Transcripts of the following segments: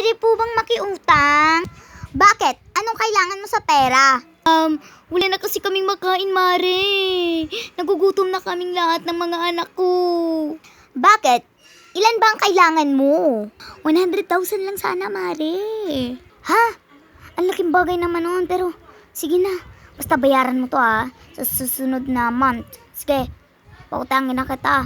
Pwede po bang makiutang? Bakit? Anong kailangan mo sa pera? Wala na kasi kaming makain, Mare. Nagugutom na kaming lahat ng mga anak ko. Bakit? Ilan ba ang kailangan mo? 100,000 lang sana, Mare. Ha? Ang laking bagay naman noon, pero sige na. Basta bayaran mo to sa susunod na month. Sige, pautangin na kita.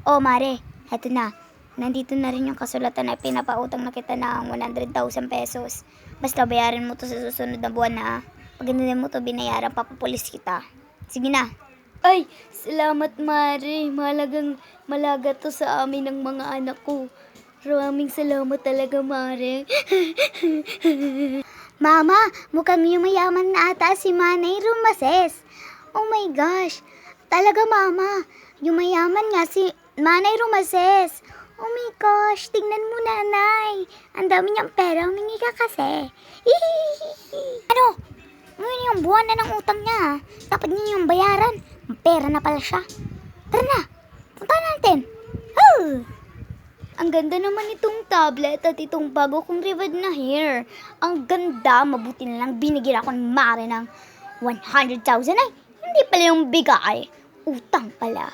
Oh, Mare, heto na. Nandito na rin yung kasulatan na pinapautang na kita ng 100,000 pesos. Basta bayaran mo to sa susunod na buwan na. Pag hindi mo to binayaran, papapulis kita. Sige na. Ay, salamat, Mare. Malaga to sa amin ng mga anak ko. Maraming salamat talaga, Mare. Mama, mukhang yumayaman na ata si Manay Rumases. Oh my gosh. Talaga, Mama. Yumayaman nga si Manay Rumases. Oh my gosh, tingnan mo, Nanay. Ang dami niyang pera, humingi ka kasi. Ano? Ngayon yung buwan na ng utang niya. Dapat niya yung bayaran. Pera na pala siya. Tara na, punta natin. Ang ganda naman itong tablet at itong bago kong ribbon na hair. Ang ganda, mabuti na lang binigyan ako ng Mare ng 100,000 ay hindi pala yung bigay. Utang pala.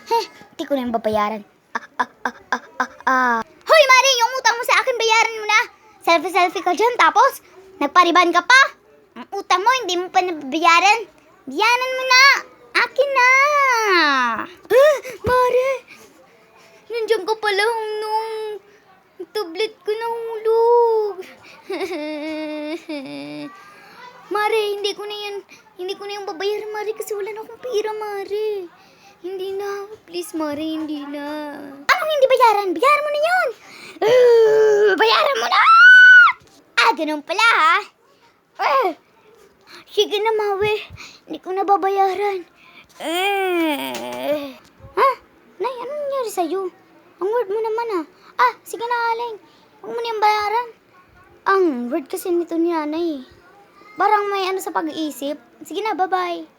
Hindi ko na yung babayaran. Hoy, Mare, yung utang mo sa akin, bayaran mo na. Selfie ka dyan, tapos nagpariban ka pa. Ang utang mo, hindi mo pa nabayaran. Biyanan mo na. Akin na. Mare, nandiyan ka pala nung tablet ko nahulog. Mare, hindi ko na yung babayaran, Mare, kasi wala na akong pera, Mare. Hindi na. Please, Mare, hindi na. Anong hindi bayaran? Bayaran mo na yun. Bayaran mo na. Ganun pala, ha? Sige na, Mawe. Hindi ko na babayaran. Nay, anong nangyari sa'yo? Ang word mo naman, sige na, Aling. Huwag mo na yung bayaran. Ang word kasi nito ni Nanay. Parang may ano sa pag-iisip. Sige na, bye-bye.